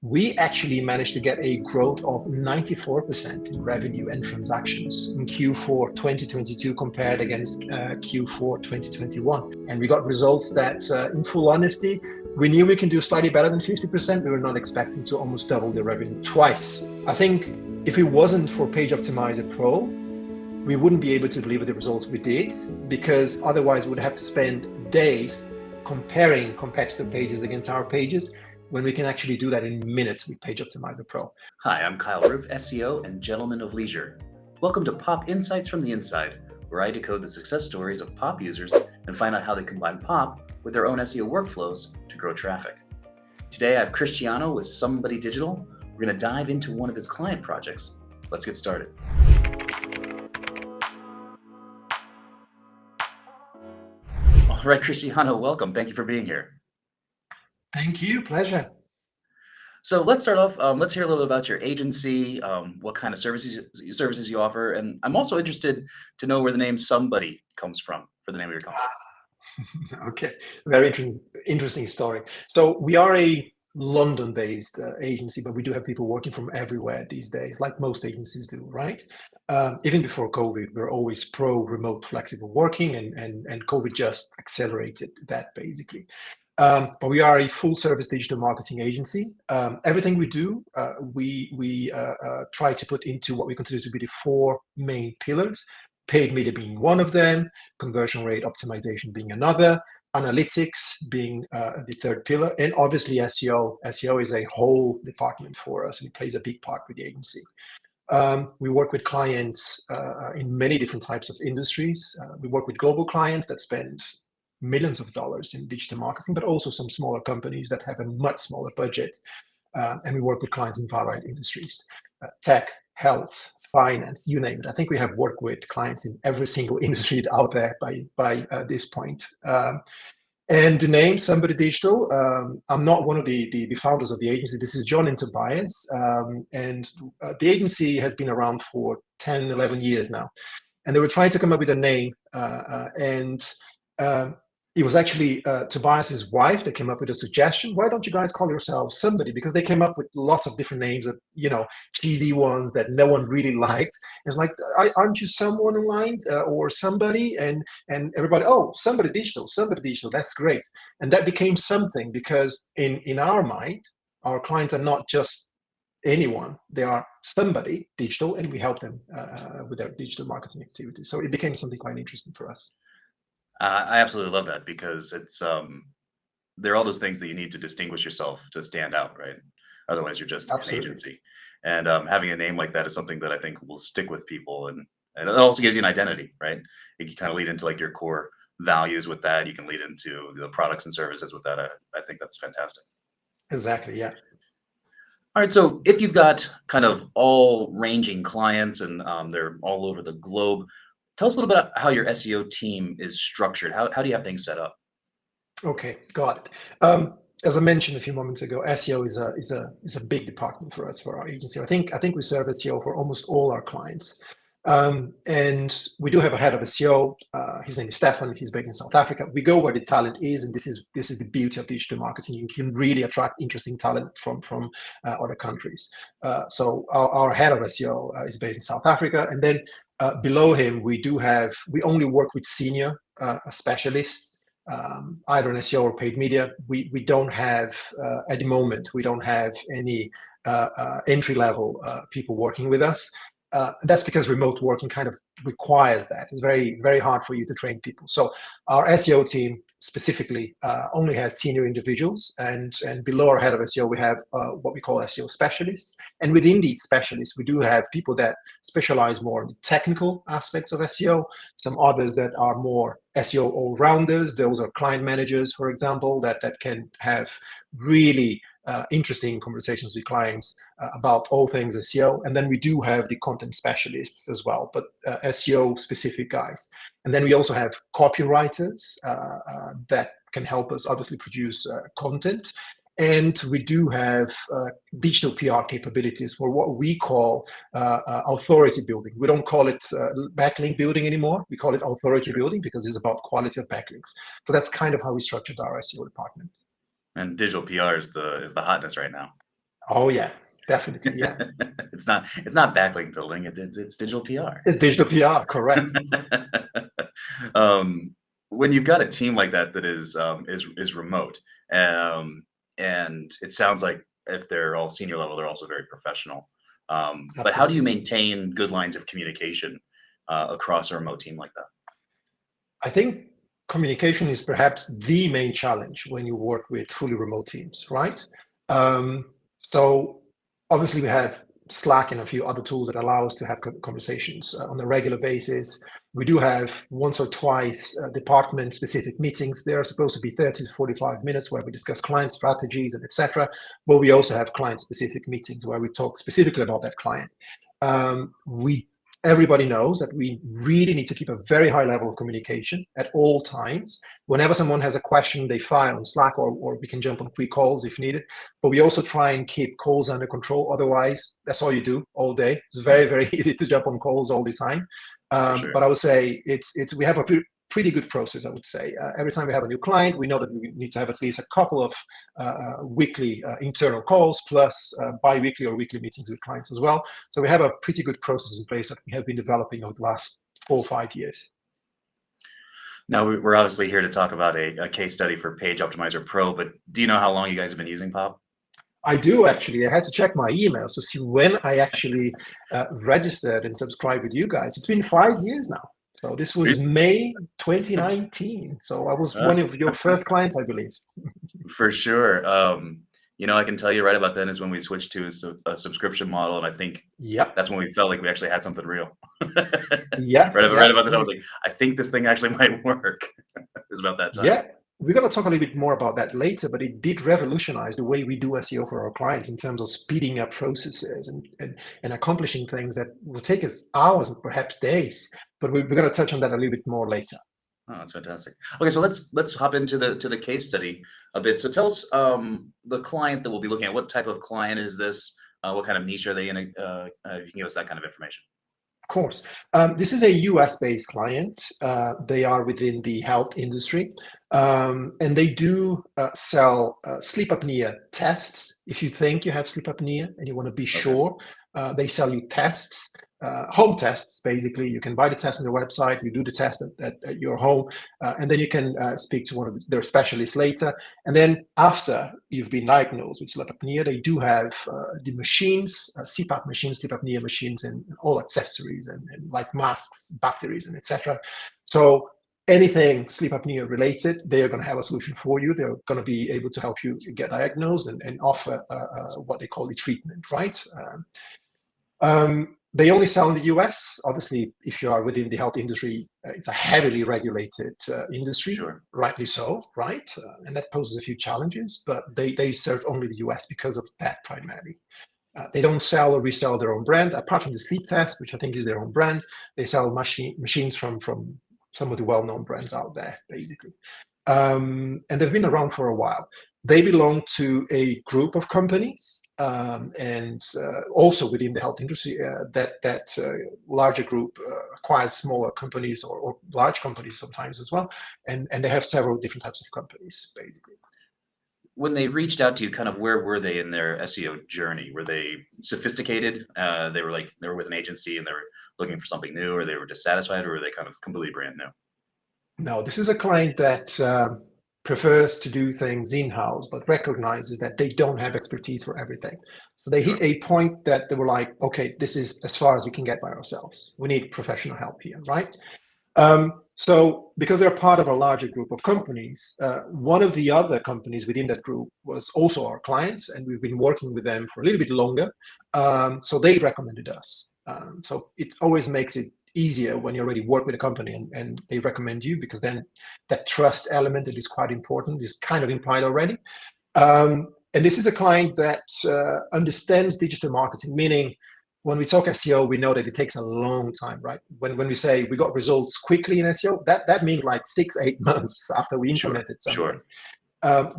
we actually managed to get a growth of 94% in revenue and transactions in Q4 2022 compared against Q4 2021. And we got results that, in full honesty, we knew we can do slightly better than 50%. We were not expecting to almost double the revenue twice. I think if it wasn't for PageOptimizer Pro, we wouldn't be able to deliver the results we did, because otherwise we'd have to spend days comparing competitor pages against our pages, when we can actually do that in minutes with PageOptimizer Pro. Hi, I'm Kyle Roof, SEO and gentleman of leisure. Welcome to Pop Insights from the Inside, where I decode the success stories of Pop users and find out how they combine Pop with their own SEO workflows to grow traffic. Today I have Cristiano with Somebody Digital. We're going to dive into one of his client projects. Let's get started. All right, Cristiano, welcome. Thank you for being here. Thank you. Pleasure. So let's start off. Let's hear a little bit about your agency, what kind of services you offer, and I'm also interested to know where the name Somebody comes from for the name of your company. Okay, very interesting story. So we are a London-based agency, but we do have people working from everywhere these days, like most agencies do, right? Even before COVID, we're always pro remote flexible working, and COVID just accelerated that basically. But we are a full-service digital marketing agency. Everything we do, we try to put into what we consider to be the four main pillars: paid media being one of them, conversion rate optimization being another, analytics being the third pillar, and obviously SEO. SEO is a whole department for us, and it plays a big part with the agency. We work with clients in many different types of industries. We work with global clients that spend millions of dollars in digital marketing, but also some smaller companies that have a much smaller budget. And we work with clients in varied industries: tech, health, finance, you name it. I think we have worked with clients in every single industry out there by this point. And the name Somebody Digital, I'm not one of the founders of the agency. This is John and Tobias. And the agency has been around for 10, 11 years now. And they were trying to come up with a name. It was actually Tobias's wife that came up with a suggestion. Why don't you guys call yourselves Somebody? Because they came up with lots of different names, that, cheesy ones that no one really liked. It's like, aren't you someone online or somebody? And everybody, oh, Somebody Digital, that's great. And that became something, because in our mind, our clients are not just anyone, they are Somebody Digital, and we help them with their digital marketing activities. So it became something quite interesting for us. I absolutely love that, because it's there are all those things that you need to distinguish yourself to stand out, right? Otherwise, you're just Absolutely. an agency. And having a name like that is something that I think will stick with people, and it also gives you an identity, right? You can kind of lead into like your core values with that. You can lead into the products and services with that. I think that's fantastic. Exactly. Yeah. All right. So if you've got kind of all ranging clients and they're all over the globe, tell us a little bit about how your SEO team is structured. How do you have things set up? Okay, got it. As I mentioned a few moments ago, SEO is a big department for us, for our agency. I think we serve SEO for almost all our clients, and we do have a head of SEO. His name is Stefan. He's based in South Africa. We go where the talent is, and this is the beauty of digital marketing. You can really attract interesting talent from other countries. So our head of SEO is based in South Africa, and then below him we only work with senior specialists, either in SEO or paid media. We don't have at the moment, we don't have any entry level people working with us. That's because remote working kind of requires that. It's very, very hard for you to train people. So our SEO team specifically only has senior individuals, and below our head of SEO, we have what we call SEO specialists. And within these specialists, we do have people that specialize more in the technical aspects of SEO, some others that are more SEO all-rounders. Those are client managers, for example, that can have really interesting conversations with clients about all things SEO. And then we do have the content specialists as well, but SEO specific guys. And then we also have copywriters that can help us obviously produce content. And we do have digital PR capabilities for what we call authority building. We don't call it backlink building anymore. We call it authority building, because it's about quality of backlinks. So that's kind of how we structured our SEO department. And digital PR is the hotness right now. Oh yeah, definitely. Yeah, It's not backlink building. It's digital PR. it's digital PR, correct. um, when you've got a team like that that is remote, um, and it sounds like if they're all senior level, they're also very professional. But how do you Absolutely. maintain good lines of communication across a remote team like that? I think communication is perhaps the main challenge when you work with fully remote teams, right? So obviously we have Slack and a few other tools that allow us to have conversations on a regular basis. We do have once or twice department-specific meetings. They are supposed to be 30 to 45 minutes where we discuss client strategies and etc. But we also have client-specific meetings where we talk specifically about that client. We Everybody knows that we really need to keep a very high level of communication at all times. Whenever someone has a question, they fire on Slack, or we can jump on quick calls if needed. But we also try and keep calls under control. Otherwise, that's all you do all day. It's very, very easy to jump on calls all the time. For sure. But I would say we have a pretty good process, I would say. Every time we have a new client, we know that we need to have at least a couple of weekly internal calls plus bi-weekly or weekly meetings with clients as well. So we have a pretty good process in place that we have been developing over the last 4 or 5 years. Now we're obviously here to talk about a case study for PageOptimizer Pro, but do you know how long you guys have been using Pop? I do actually. I had to check my emails to see when I actually registered and subscribed with you guys. It's been 5 years now. So this was May 2019. So I was Uh, one of your first clients, I believe. for sure. I can tell you right about then is when we switched to a subscription model, and I think Yep. that's when we felt like we actually had something real. Yeah. Right Yeah. about that, I was like, I think this thing actually might work. It was about that time. Yeah, we're going to talk a little bit more about that later, but it did revolutionize the way we do SEO for our clients in terms of speeding up processes and accomplishing things that will take us hours and perhaps days. But we're going to touch on that a little bit more later. Oh, that's fantastic. Okay, so let's hop into the case study a bit. So tell us the client that we'll be looking at. What type of client is this? What kind of niche are they in? If you can give us that kind of information. Of course. This is a US-based client. They are within the health industry, and they do sell sleep apnea tests. If you think you have sleep apnea and you want to be Okay. sure, they sell you tests, home tests, basically. You can buy the test on their website, you do the test at your home, and then you can speak to one of their specialists later. And then after you've been diagnosed with sleep apnea, they do have the machines, CPAP machines, sleep apnea machines, and all accessories and like masks, batteries, and etc. So anything sleep apnea related, they are going to have a solution for you. They're going to be able to help you get diagnosed and offer what they call the treatment, right? They only sell in the US. Obviously, if you are within the health industry, it's a heavily regulated industry, Sure. rightly so, right? And that poses a few challenges, but they serve only the US because of that primarily. They don't sell or resell their own brand, apart from the sleep test, which I think is their own brand. They sell machines from some of the well-known brands out there, basically. And they've been around for a while. They belong to a group of companies, and also within the health industry, that larger group acquires smaller companies or large companies sometimes as well, and they have several different types of companies, basically. When they reached out to you, kind of where were they in their SEO journey? Were they sophisticated? They were with an agency and they were looking for something new, or they were dissatisfied, or were they kind of completely brand new? No, this is a client that prefers to do things in-house, but recognizes that they don't have expertise for everything. So they hit Sure. a point that they were like, okay, this is as far as we can get by ourselves. We need professional help here, right? So because they're part of a larger group of companies, one of the other companies within that group was also our clients, and we've been working with them for a little bit longer. So they recommended us. So it always makes it easier when you already work with a company and they recommend you, because then that trust element that is quite important is kind of implied already. And this is a client that understands digital marketing, meaning when we talk SEO, we know that it takes a long time, right? When we say we got results quickly in SEO, that means like 6, 8 months after we Sure. implemented something. Sure.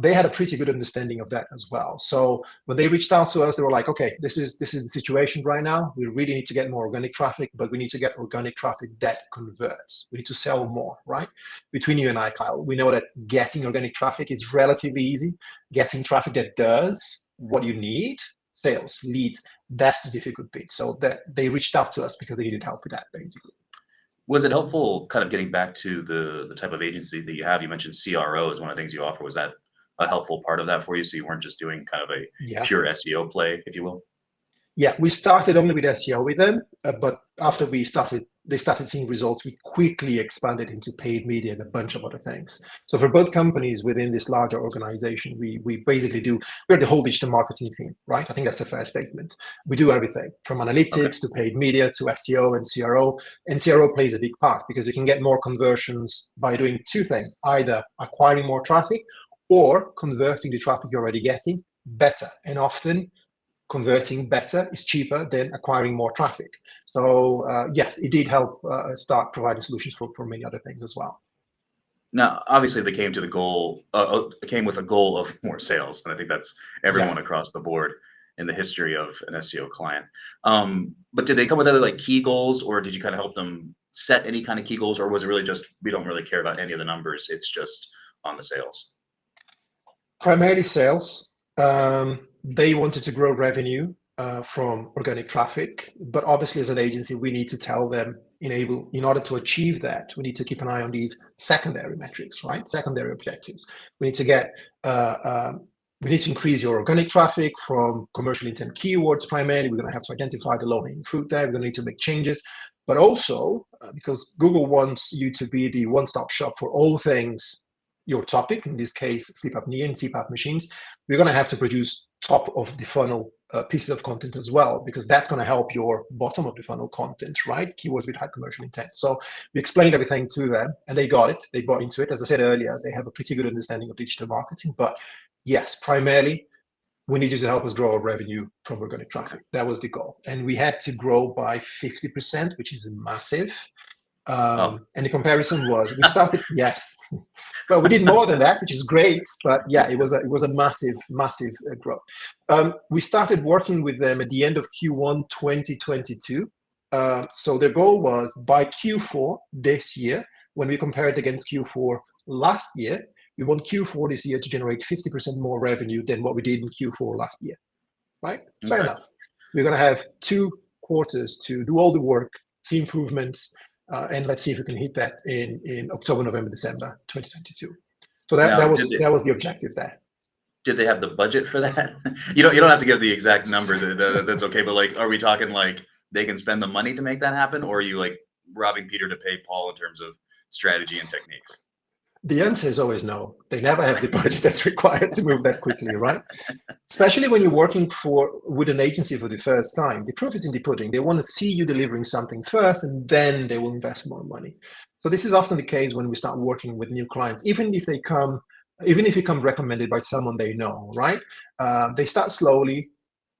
They had a pretty good understanding of that as well. So when they reached out to us, they were like, okay, this is the situation right now. We really need to get more organic traffic, but we need to get organic traffic that converts. We need to sell more, right? Between you and I, Kyle, we know that getting organic traffic is relatively easy. Getting traffic that does what you need, sales, leads. That's the difficult bit. So that they reached out to us because they needed help with that, basically. Was it helpful, kind of getting back to the type of agency that you have? You mentioned CRO is one of the things you offer. Was that a helpful part of that for you? So you weren't just doing kind of a Yeah. pure SEO play, if you will? Yeah, we started only with SEO with them, but after they started seeing results, we quickly expanded into paid media and a bunch of other things. So for both companies within this larger organization, we basically we're the whole digital marketing team, right? I think that's a fair statement. We do everything from analytics to paid media to SEO and CRO. And CRO plays a big part because you can get more conversions by doing two things, either acquiring more traffic or converting the traffic you're already getting better. And often converting better is cheaper than acquiring more traffic. So yes, it did help start providing solutions for many other things as well. Now, obviously, they came to the goal. It came with a goal of more sales, and I think that's everyone across the board in the history of an SEO client. But did they come with other like key goals, or did you kind of help them set any kind of key goals, or was it really just we don't really care about any of the numbers? It's just on the sales. Primarily sales. They wanted to grow revenue from organic traffic, but obviously as an agency, we need to tell them in order to achieve that, we need to keep an eye on these secondary metrics, right? Secondary objectives. We need to get, we need to increase your organic traffic from commercial intent keywords primarily. We're going to have to identify the low-hanging fruit there. We're going to need to make changes, but also because Google wants you to be the one-stop shop for all things your topic, in this case, sleep apnea and CPAP machines, we're going to have to produce top of the funnel pieces of content as well, because that's going to help your bottom of the funnel content, right? Keywords with high commercial intent. So we explained everything to them and they got it. They bought into it. As I said earlier, they have a pretty good understanding of digital marketing. But yes, primarily, we need you to help us grow our revenue from organic traffic. That was the goal. And we had to grow by 50%, which is massive. And the comparison was we started, yes, but we did more than that, which is great. But yeah, it was a massive growth. We started working with them at the end of Q1 2022. So their goal was by Q4 this year, when we compare it against Q4 last year, we want Q4 this year to generate 50% more revenue than what we did in Q4 last year, right? Okay. Fair enough. We're going to have 2 quarters to do all the work, see improvements, and let's see if we can hit that in October, November, December 2022. So that was the objective there. Did they have the budget for that? You don't have to give the exact numbers. That's okay. But like, are we talking like they can spend the money to make that happen, or are you like robbing Peter to pay Paul in terms of strategy and techniques? The answer is always no. They never have the budget that's required to move that quickly, right? Especially when you're working with an agency for the first time. The proof is in the pudding. They want to see you delivering something first, and then they will invest more money. So this is often the case when we start working with new clients, even if you come recommended by someone they know, right? They start slowly.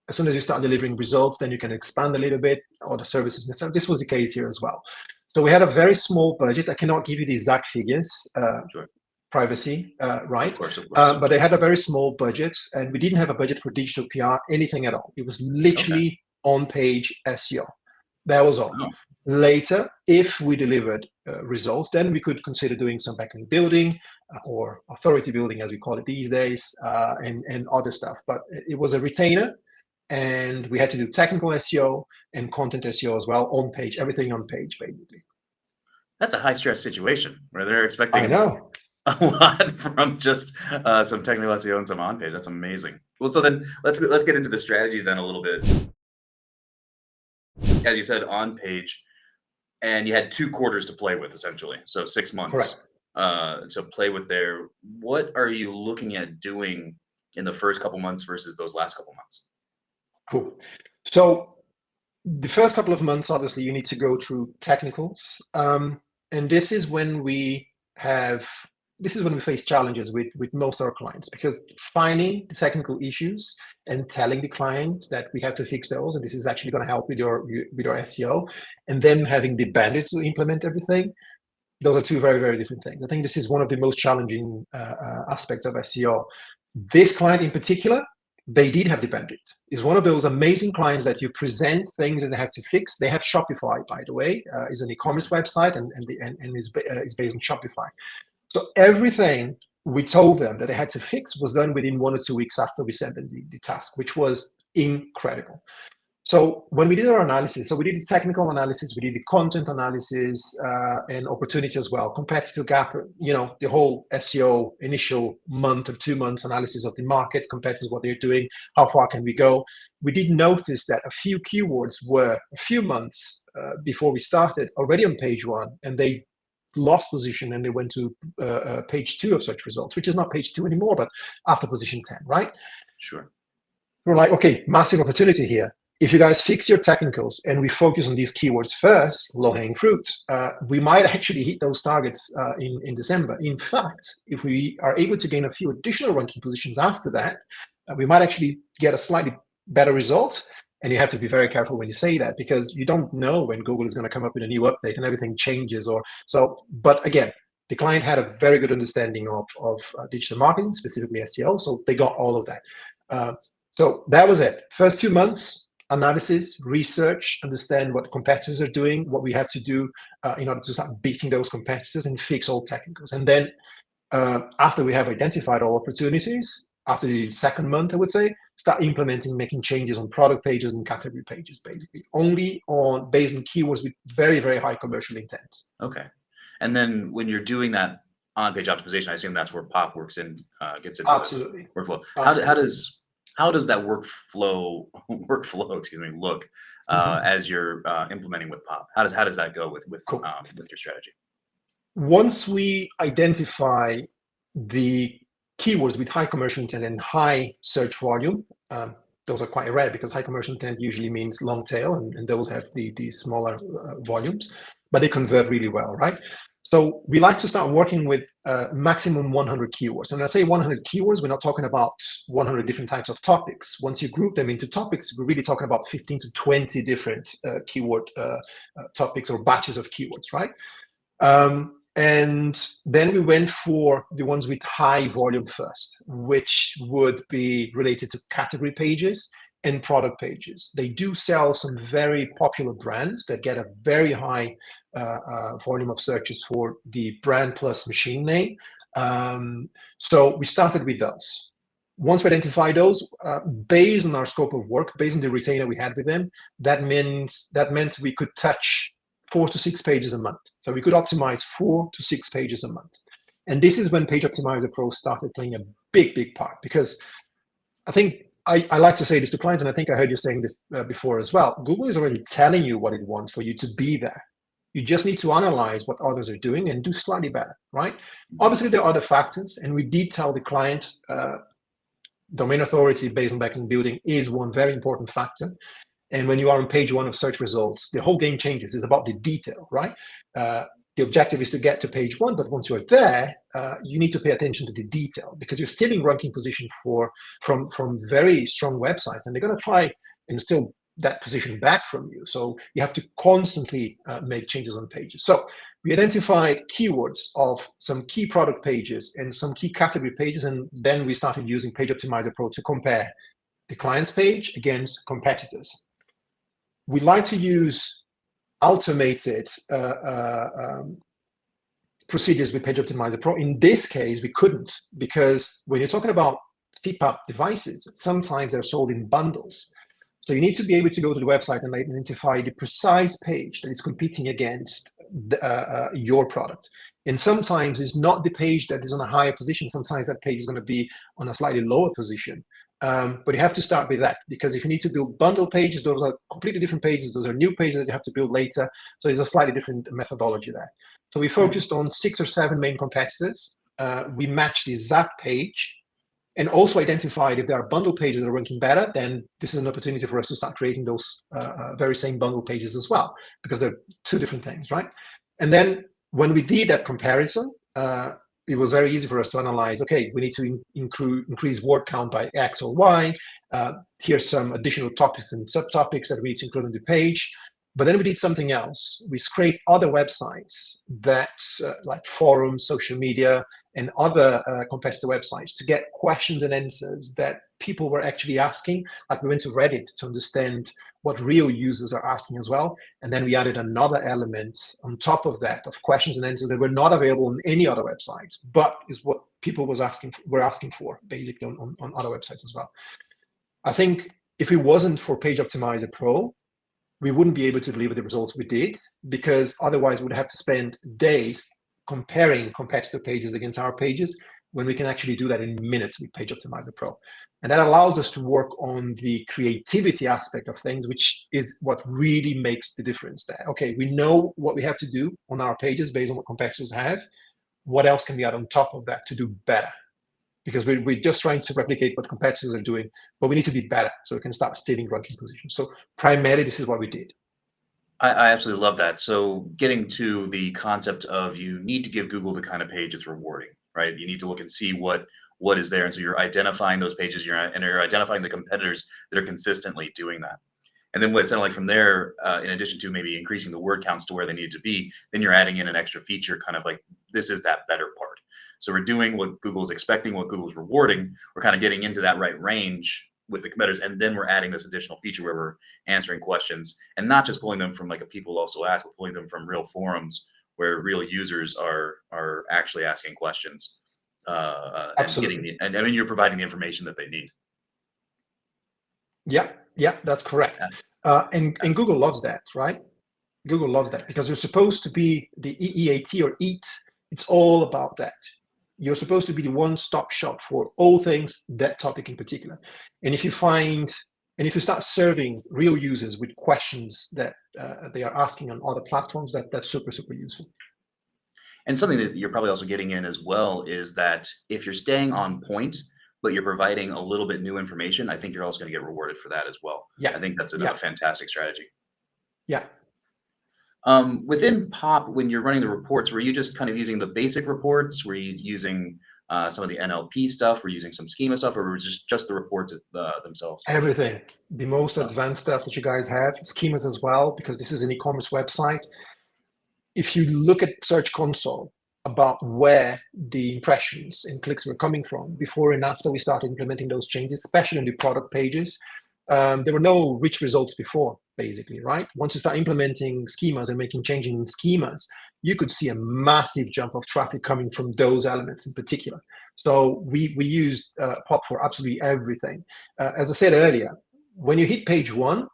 As soon as you start delivering results, then you can expand a little bit, or the services. And so this was the case here as well. So we had a very small budget. I cannot give you the exact figures, Sure. Privacy, right? Of course. But they had a very small budget, and we didn't have a budget for digital PR, anything at all. It was literally on-page SEO. That was all. Oh. Later, if we delivered results, then we could consider doing some backlink building or authority building, as we call it these days, and other stuff. But it was a retainer. And we had to do technical SEO and content SEO as well, on page, everything on page, basically. That's a high stress situation where they're expecting I know a lot from just some technical SEO and some on page. That's amazing. Well, so then let's get into the strategy then a little bit. As you said, on page, and you had 2 quarters to play with essentially, so 6 months. Correct. To play with there. What are you looking at doing in the first couple months versus those last couple months? Cool. So the first couple of months, obviously, you need to go through technicals. And this is when we face challenges with most of our clients, because finding the technical issues and telling the client that we have to fix those, and this is actually going to help with your SEO, and then having the bandwidth to implement everything, those are 2 very, very different things. I think this is one of the most challenging aspects of SEO. This client in particular, they did have the bandwidth. It's one of those amazing clients that you present things and they have to fix. They have Shopify, by the way, is an e-commerce website and is based on Shopify. So everything we told them that they had to fix was done within 1 or 2 weeks after we sent them the task, which was incredible. So when we did our analysis, so we did the technical analysis, we did the content analysis, and opportunity as well, competitive gap, the whole SEO initial month or 2 months analysis of the market, competitors, what they're doing, how far can we go. We did notice that a few keywords were a few months before we started already on page 1, and they lost position and they went to page 2 of search results, which is not page 2 anymore, but after position 10, right? Sure. We're like, okay, massive opportunity here. If you guys fix your technicals and we focus on these keywords first, low-hanging fruit, we might actually hit those targets in December. In fact, if we are able to gain a few additional ranking positions after that, we might actually get a slightly better result. And you have to be very careful when you say that, because you don't know when Google is going to come up with a new update and everything changes. But again, the client had a very good understanding of digital marketing, specifically SEO, so they got all of that. So that was it. First 2 months, analysis, research, understand what the competitors are doing, what we have to do in order to start beating those competitors and fix all technicals. And then after we have identified all opportunities, after the second month, I would say, start implementing, making changes on product pages and category pages, basically, only based on keywords with very, very high commercial intent. Okay. And then when you're doing that on-page optimization, I assume that's where POP works in, gets into Absolutely. this workflow. Absolutely. How does that workflow look as you're implementing with POP? How does that go with Cool. Your strategy? Once we identify the keywords with high commercial intent and high search volume, those are quite rare because high commercial intent usually means long tail, and those have the smaller volumes, but they convert really well, right? So we like to start working with maximum 100 keywords. And when I say 100 keywords, we're not talking about 100 different types of topics. Once you group them into topics, we're really talking about 15 to 20 different keyword topics or batches of keywords, right? And then we went for the ones with high volume first, which would be related to category pages and product pages. They do sell some very popular brands that get a very high volume of searches for the brand plus machine name. So we started with those. Once we identify those, based on our scope of work, based on the retainer we had with them, that meant we could touch 4 to 6 pages a month. So we could optimize 4 to 6 pages a month. And this is when PageOptimizer Pro started playing a big, big part, because I think I like to say this to clients, and I think I heard you saying this before as well. Google is already telling you what it wants for you to be there. You just need to analyze what others are doing and do slightly better, right? Obviously, there are other factors, and we did tell the client domain authority based on backlink building is one very important factor. And when you are on page 1 of search results, the whole game changes. It's about the detail, right? The objective is to get to page 1, but once you're there, you need to pay attention to the detail, because you're still in ranking position from very strong websites, and they're going to try and steal that position back from you. So you have to constantly make changes on pages. So we identified keywords of some key product pages and some key category pages, and then we started using PageOptimizer Pro to compare the client's page against competitors. We like to use automated procedures with PageOptimizer Pro. In this case, we couldn't, because when you're talking about CPAP devices, sometimes they're sold in bundles. So you need to be able to go to the website and identify the precise page that is competing against your product. And sometimes it's not the page that is on a higher position. Sometimes that page is going to be on a slightly lower position. But you have to start with that, because if you need to build bundle pages, those are completely different pages. Those are new pages that you have to build later. So there's a slightly different methodology there. So we focused on 6 or 7 main competitors. We matched the exact page, and also identified if there are bundle pages that are ranking better, then this is an opportunity for us to start creating those very same bundle pages as well, because they're 2 different things, right? And then when we did that comparison, it was very easy for us to analyze, okay, we need to increase word count by X or Y. Here's some additional topics and subtopics that we need to include on the page. But then we did something else. We scraped other websites that, like forums, social media, and other competitor websites to get questions and answers that people were actually asking. Like we went to Reddit to understand what real users are asking as well. And then we added another element on top of that of questions and answers that were not available on any other websites, but is what people were asking for basically on other websites as well. I think if it wasn't for PageOptimizer Pro, we wouldn't be able to deliver the results we did, because otherwise we'd have to spend days comparing competitor pages against our pages, when we can actually do that in minutes with PageOptimizer Pro. And that allows us to work on the creativity aspect of things, which is what really makes the difference there. Okay, we know what we have to do on our pages based on what competitors have. What else can we add on top of that to do better? Because we're just trying to replicate what competitors are doing, but we need to be better so we can start stealing ranking positions. So primarily, this is what we did. I absolutely love that. So getting to the concept of you need to give Google the kind of page that's rewarding, right? You need to look and see what is there. And so you're identifying those pages, you're identifying the competitors that are consistently doing that. And then what it sounded like from there, in addition to maybe increasing the word counts to where they need to be, then you're adding in an extra feature, kind of like this is that better part. So we're doing what Google's expecting, what Google's rewarding. We're kind of getting into that right range with the competitors, and then we're adding this additional feature where we're answering questions and not just pulling them from like a people also ask, but pulling them from real forums where real users are actually asking questions and Absolutely. getting and I mean you're providing the information that they need. Yeah, that's correct. And Google loves that, right? Google loves that because you're supposed to be the EEAT or EAT. It's all about that. You're supposed to be the one-stop shop for all things that topic in particular. And if you start serving real users with questions that they are asking on other platforms, that's super, super useful. And something that you're probably also getting in as well is that if you're staying on point, but you're providing a little bit new information, I think you're also going to get rewarded for that as well. Yeah. I think that's a Yeah. fantastic strategy. Yeah. Within POP, when you're running the reports, were you just kind of using the basic reports? Were you using some of the NLP stuff? Were you using some schema stuff, or was it just the reports themselves? Everything. The most advanced stuff that you guys have, schemas as well, because this is an e-commerce website. If you look at Search Console about where the impressions and clicks were coming from before and after we started implementing those changes, especially in the product pages, there were no rich results before, basically, right? Once you start implementing schemas and making changes in schemas, you could see a massive jump of traffic coming from those elements in particular. So we used POP for absolutely everything. As I said earlier, when you hit page 1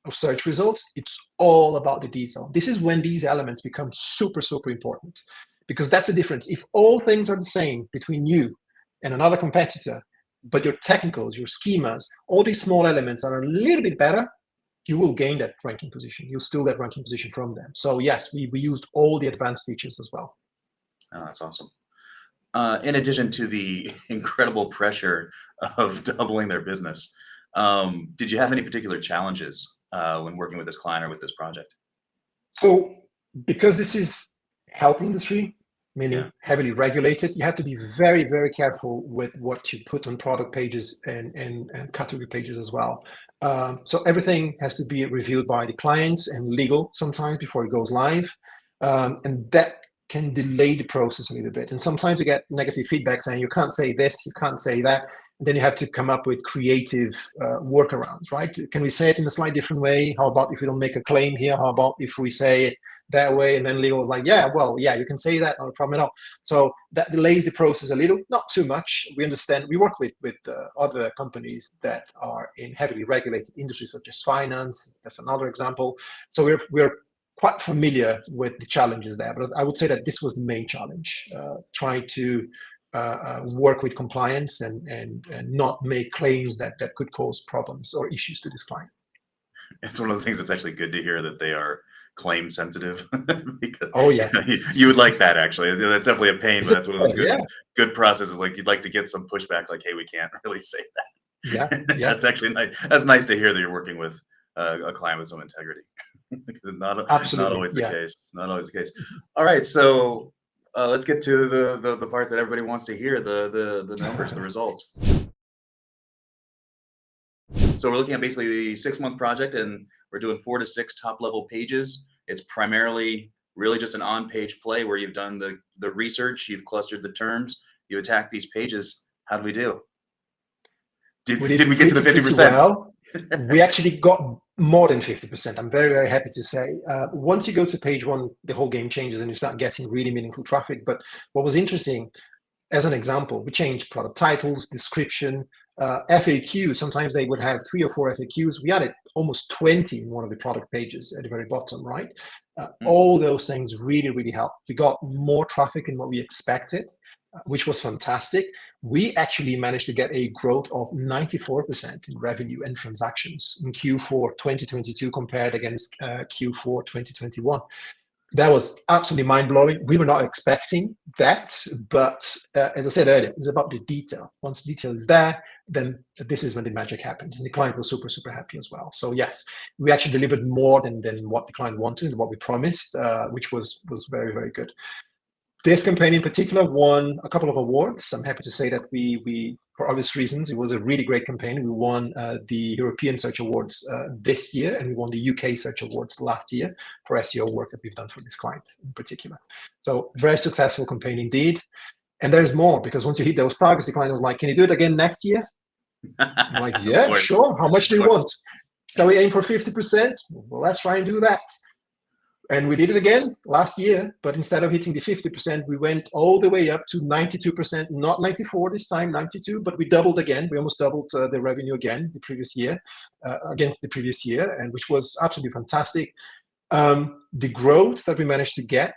of search results, it's all about the detail. This is when these elements become super, super important, because that's the difference. If all things are the same between you and another competitor, but your technicals, your schemas, all these small elements are a little bit better, you will gain that ranking position. You'll steal that ranking position from them. So yes, we used all the advanced features as well. Oh, that's awesome. In addition to the incredible pressure of doubling their business, did you have any particular challenges when working with this client or with this project? So because this is health industry, meaning heavily regulated, you have to be very, very careful with what you put on product pages and category pages as well. So everything has to be reviewed by the clients and legal sometimes before it goes live. And that can delay the process a little bit. And sometimes you get negative feedback saying you can't say this, you can't say that. And then you have to come up with creative workarounds, right? Can we say it in a slightly different way? How about if we don't make a claim here? How about if we say it that way? And then legal is like, yeah, well, yeah, you can say that, not a problem at all. So that delays the process a little, not too much. We understand. We work with other companies that are in heavily regulated industries such as finance. That's another example. So we're quite familiar with the challenges there. But I would say that this was the main challenge, trying to work with compliance and not make claims that could cause problems or issues to this client. It's one of those things that's actually good to hear that they are claim sensitive because Oh yeah, you would like that actually. That's definitely a pain, but that's one of those yeah, good processes. Like you'd like to get some pushback, like, hey, we can't really say yeah, that. yeah. That's actually nice. That's nice to hear that you're working with a client with some integrity. not Absolutely, always the yeah. case. Not always the case. All right, so let's get to the part that everybody wants to hear, the numbers, the results. So we're looking at basically a 6-month project, and we're doing 4 to 6 top level pages. It's primarily really just an on-page play where you've done the research, you've clustered the terms, you attack these pages. How do we do? We Did we get to the pretty 50%? well. We actually got more than 50%. I'm very, very happy to say. Once you go to page one, the whole game changes and you start getting really meaningful traffic. But what was interesting, as an example, we changed product titles, description, FAQ. Sometimes they would have 3 or 4 FAQs. We added almost 20 in one of the product pages at the very bottom, right? All those things really, really helped. We got more traffic than what we expected, which was fantastic. We actually managed to get a growth of 94% in revenue and transactions in Q4 2022 compared against Q4 2021. That was absolutely mind-blowing. We were not expecting that, but as I said earlier, it's about the detail. Once detail is there, then this is when the magic happens. And the client was super, super happy as well. So yes, we actually delivered more than what the client wanted, what we promised, which was very, very good. This campaign in particular won a couple of awards. I'm happy to say that we for obvious reasons, it was a really great campaign. We won the European Search Awards this year, and we won the UK Search Awards last year for SEO work that we've done for this client in particular. So very successful campaign indeed. And there's more, because once you hit those targets, the client was like, can you do it again next year? I'm like, yeah, sure. How much do you want? Shall we aim for 50%? Well, let's try and do that. And we did it again last year, but instead of hitting the 50%, we went all the way up to 92%, not 94 this time, 92, but we doubled again. We almost doubled the revenue again the previous year, against the previous year, and which was absolutely fantastic. The growth that we managed to get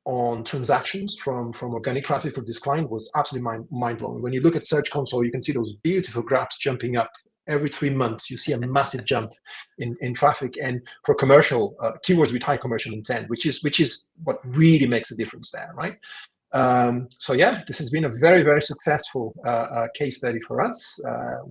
on transactions from organic traffic for this client was absolutely mind-blowing. When you look at Search Console, you can see those beautiful graphs jumping up. Every 3 months, you see a massive jump in traffic, and for commercial keywords with high commercial intent, which is what really makes a difference there, right? So yeah, this has been a very, very successful case study for us.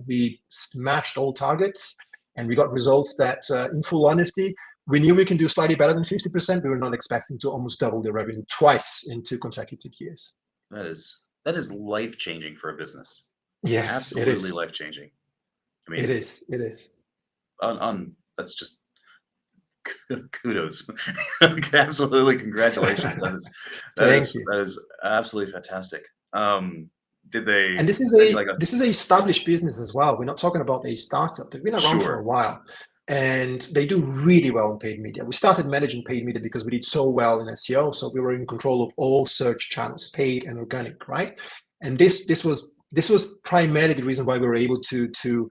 We smashed all targets, and we got results that, in full honesty, we knew we can do slightly better than 50%. We were not expecting to almost double the revenue twice in 2 consecutive years. That is life-changing for a business. Yes, absolutely it is. Life-changing. I mean, it is. That's just kudos. Absolutely, congratulations. That is absolutely fantastic. Did they? And this is a established business as well. We're not talking about a startup. They've been around for a while, and they do really well in paid media. We started managing paid media because we did so well in SEO, so we were in control of all search channels, paid and organic, right? And this was primarily the reason why we were able to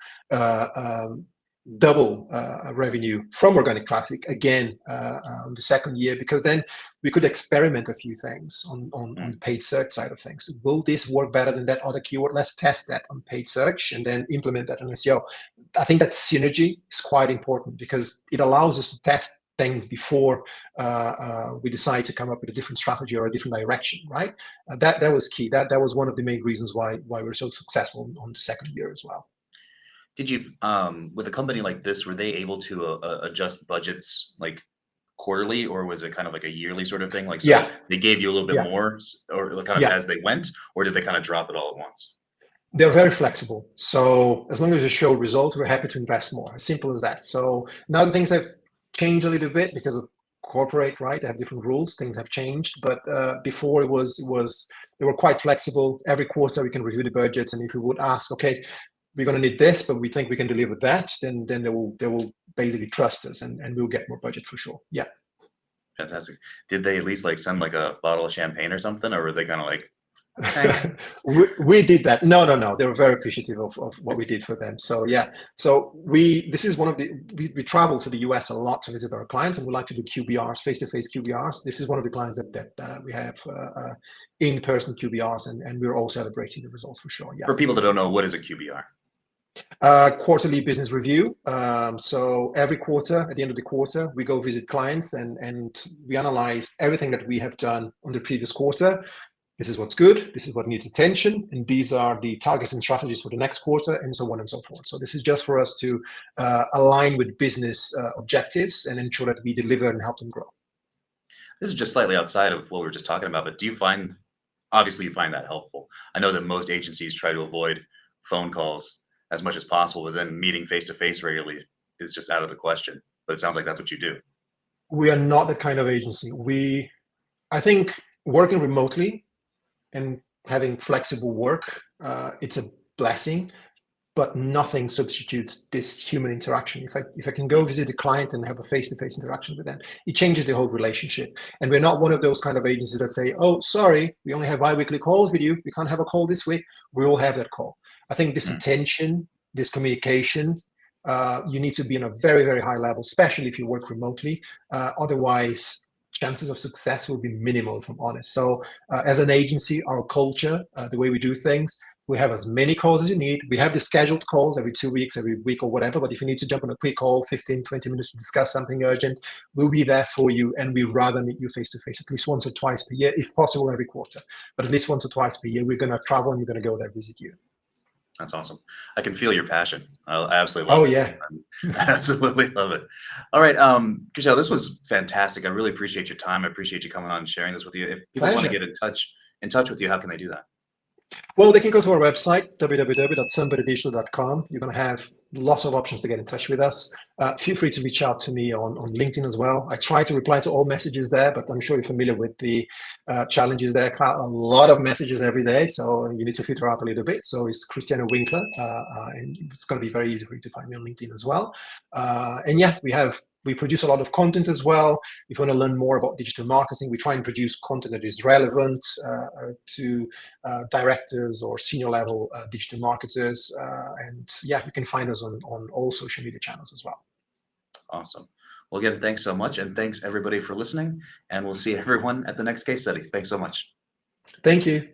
double revenue from organic traffic again the second year, because then we could experiment a few things on the paid search side of things. Will this work better than that other keyword? Let's test that on paid search and then implement that on SEO. I think that synergy is quite important because it allows us to test things before we decide to come up with a different strategy or a different direction, right? That was key. That was one of the main reasons why we're so successful on the second year as well. Did you, with a company like this, were they able to adjust budgets like quarterly, or was it kind of like a yearly sort of thing? Like, so they gave you a little bit more, or kind of as they went, or did they kind of drop it all at once? They're very flexible. So as long as you show results, we're happy to invest more. As simple as that. So now things have changed a little bit because of corporate, right? They have different rules. Things have changed, but before it was they were quite flexible. Every quarter we can review the budgets, and if we would ask, okay, we're going to need this, but we think we can deliver that, then they will basically trust us, and we'll get more budget for sure. Yeah. Fantastic. Did they at least like send like a bottle of champagne or something, or were they kind of like, thanks? we did that. No. They were very appreciative of what we did for them. So yeah. So this is one of the, we travel to the US a lot to visit our clients, and we like to do QBRs, face-to-face QBRs. This is one of the clients that we have in-person QBRs, and we're all celebrating the results for sure. Yeah. For people that don't know, what is a QBR? Quarterly business review. So every quarter, at the end of the quarter, we go visit clients and we analyze everything that we have done on the previous quarter. This is what's good, this is what needs attention, and these are the targets and strategies for the next quarter, and so on and so forth. So this is just for us to align with business objectives and ensure that we deliver and help them grow. This is just slightly outside of what we were just talking about, but do you find, obviously you find that helpful. I know that most agencies try to avoid phone calls as much as possible, but then meeting face to face regularly is just out of the question. But it sounds like that's what you do. We are not that kind of agency. I think working remotely and having flexible work, it's a blessing, but nothing substitutes this human interaction. If I can go visit a client and have a face-to-face interaction with them, it changes the whole relationship. And we're not one of those kind of agencies that say, "Oh, sorry, we only have bi-weekly calls with you. We can't have a call this week." We all have that call. I think this attention, this communication, you need to be on a very, very high level, especially if you work remotely. Otherwise, chances of success will be minimal, if I'm honest. So as an agency, our culture, the way we do things, we have as many calls as you need. We have the scheduled calls every 2 weeks, every week or whatever. But if you need to jump on a quick call, 15, 20 minutes to discuss something urgent, we'll be there for you. And we'd rather meet you face to face at least once or twice per year, if possible every quarter. But at least once or twice per year, we're going to travel and we're going to go there visit you. That's awesome. I can feel your passion. I absolutely Oh, love it. yeah. I absolutely love it. All right, Cristiano, this was fantastic. I really appreciate your time. I appreciate you coming on and sharing this with you. If people want to Pleasure. get in touch with you, how can they do that? Well, they can go to our website, www.somebodydigital.com. You're going to have lots of options to get in touch with us. Feel free to reach out to me on LinkedIn as well. I try to reply to all messages there, but I'm sure you're familiar with the challenges there. A lot of messages every day, so you need to filter out a little bit. So it's Cristiano Winckler, and it's going to be very easy for you to find me on LinkedIn as well. And yeah, we produce a lot of content as well. If you want to learn more about digital marketing, we try and produce content that is relevant to directors or senior level digital marketers. And yeah, you can find us on all social media channels as well. Awesome. Well, again, thanks so much. And thanks everybody for listening. And we'll see everyone at the next case studies. Thanks so much. Thank you.